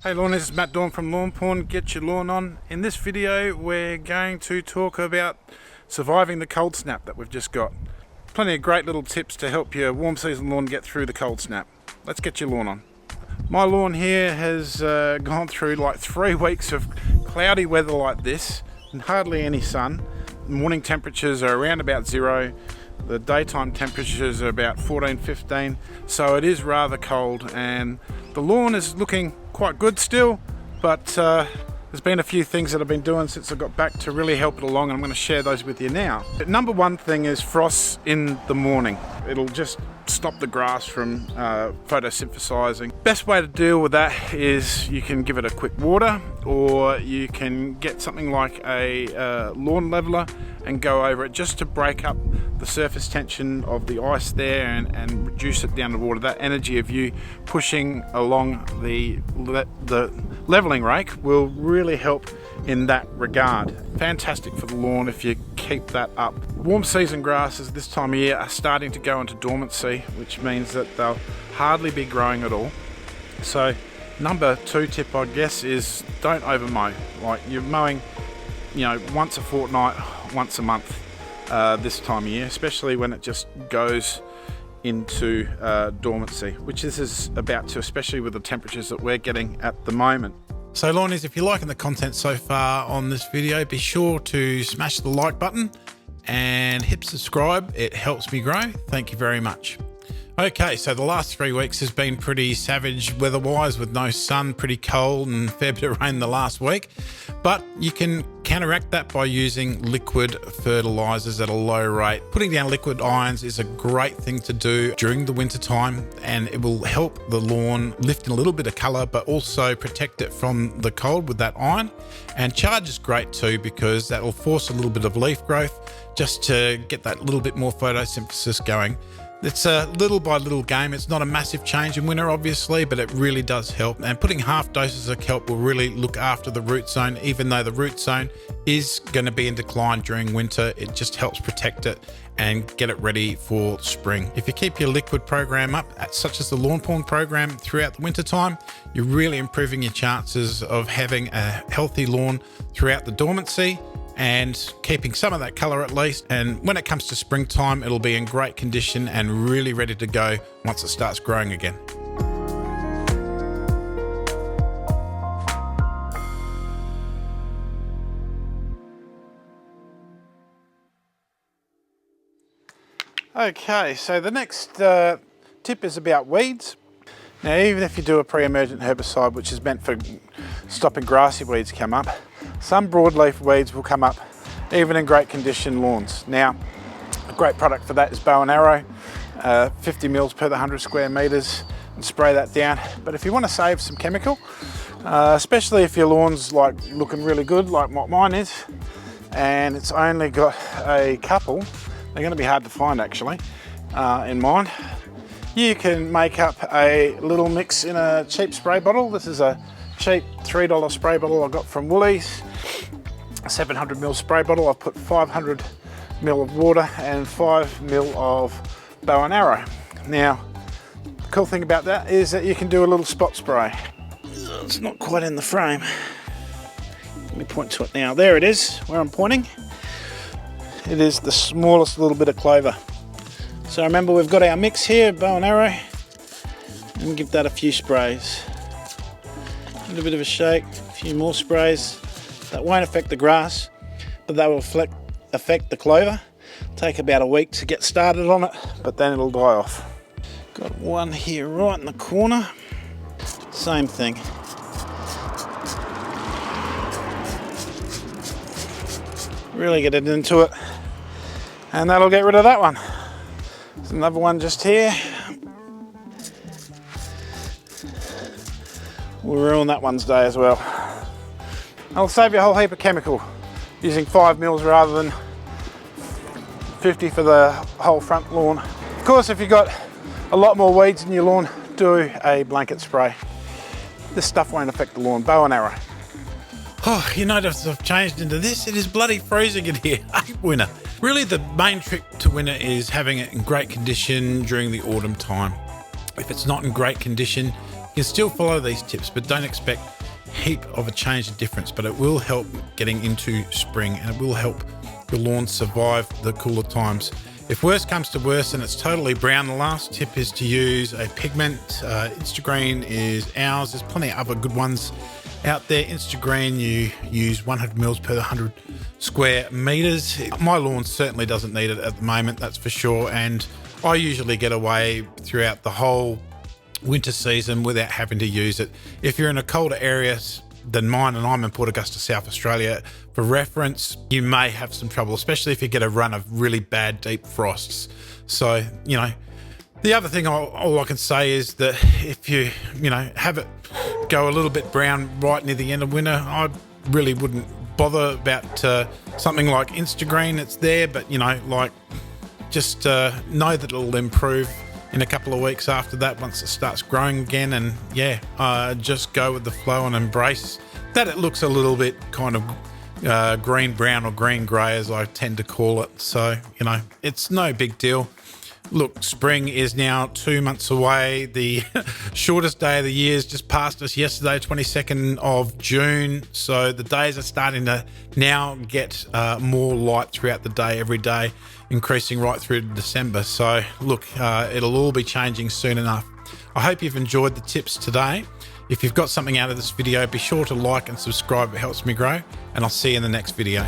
Hey lawners, it's Matt Dawn from Lawnporn. Get your lawn on. In this video we're going to talk about surviving the cold snap that we've just got. Plenty of great little tips to help your warm season lawn get through the cold snap. Let's get your lawn on. My lawn here has gone through like 3 weeks of cloudy weather like this and hardly any sun. The morning temperatures are around about 0. The daytime temperatures are about 14, 15, so it is rather cold and the lawn is looking quite good still, but there's been a few things that I've been doing since I got back to really help it along, and I'm going to share those with you now. Number one thing is frost in the morning. It'll just stop the grass from photosynthesizing. Best way to deal with that is you can give it a quick water, or you can get something like a lawn leveler and go over it just to break up the surface tension of the ice there and reduce it down to water. That energy of you pushing along the leveling rake will really help in that regard. Fantastic for the lawn if you keep that up. Warm season grasses this time of year are starting to go into dormancy, which means that they'll hardly be growing at all. So number 2 tip, I guess, is don't over mow. Like you're mowing, once a fortnight, once a month this time of year, especially when it just goes into dormancy, which this is about to, especially with the temperatures that we're getting at the moment. So lawners, if you're liking the content so far on this video, be sure to smash the like button and hit subscribe. It helps me grow. Thank you very much. Okay, so the last 3 weeks has been pretty savage weather-wise, with no sun, pretty cold, and a fair bit of rain the last week. But you can counteract that by using liquid fertilizers at a low rate. Putting down liquid ions is a great thing to do during the winter time, and it will help the lawn lift in a little bit of color, but also protect it from the cold with that ion. And charge is great too, because that will force a little bit of leaf growth just to get that little bit more photosynthesis going. It's a little by little game. It's not a massive change in winter, obviously, but it really does help. And putting half doses of kelp will really look after the root zone, even though the root zone is going to be in decline during winter. It just helps protect it and get it ready for spring. If you keep your liquid program up, such as the Lawnporn program, throughout the winter time, you're really improving your chances of having a healthy lawn throughout the dormancy and keeping some of that color at least. And when it comes to springtime, it'll be in great condition and really ready to go once it starts growing again. Okay, so the next tip is about weeds. Now, even if you do a pre-emergent herbicide, which is meant for stopping grassy weeds come up, some broadleaf weeds will come up even in great condition lawns. Now, a great product for that is bow and arrow, 50 mils per 100 square meters, and spray that down. But if you want to save some chemical, especially if your lawn's like looking really good, like what mine is, and it's only got a couple, they're going to be hard to find actually in mine. You can make up a little mix in a cheap spray bottle. This is a cheap $3 spray bottle I got from Woolies, a 700 ml spray bottle. I've put 500 ml of water and 5 ml of bow and arrow. Now, the cool thing about that is that you can do a little spot spray. It's not quite in the frame. Let me point to it now. There it is, where I'm pointing. It is the smallest little bit of clover. So remember, we've got our mix here, bow and arrow, and give that a few sprays. A little bit of a shake, a few more sprays. That won't affect the grass, but that will affect the clover. Take about a week to get started on it, but then it'll die off. Got one here right in the corner. Same thing. Really get it into it, and that'll get rid of that one. There's another one just here. We'll ruin that one's day as well. I'll save you a whole heap of chemical using 5 mils rather than 50 for the whole front lawn. Of course, if you've got a lot more weeds in your lawn, do a blanket spray. This stuff won't affect the lawn. Bow and arrow. Oh, you notice I've changed into this. It is bloody freezing in here. I hate winter. Really, the main trick to winter is having it in great condition during the autumn time. If it's not in great condition, You can still follow these tips, but don't expect heap of a change of difference, but it will help getting into spring, and it will help your lawn survive the cooler times. If worse comes to worse and it's totally brown, the last tip is to use a pigment. Instagreen is ours. There's plenty of other good ones out there. Instagreen, you use 100 mils per 100 square meters. My lawn certainly doesn't need it at the moment, that's for sure, and I usually get away throughout the whole winter season without having to use it. If you're in a colder area than mine, and I'm in Port Augusta, South Australia, for reference, you may have some trouble, especially if you get a run of really bad deep frosts. So, you know, the other thing all I can say is that if you have it go a little bit brown right near the end of winter, I really wouldn't bother about something like Instagreen. It's there, but just know that it'll improve in a couple of weeks after that once it starts growing again. And just go with the flow and embrace that it looks a little bit kind of green brown or green grey, as I tend to call it. So it's no big deal. Look, spring is now 2 months away. The shortest day of the year is just past us yesterday, 22nd of June. So the days are starting to now get more light throughout the day, every day, increasing right through to December. So look, it'll all be changing soon enough. I hope you've enjoyed the tips today. If you've got something out of this video, be sure to like and subscribe. It helps me grow, and I'll see you in the next video.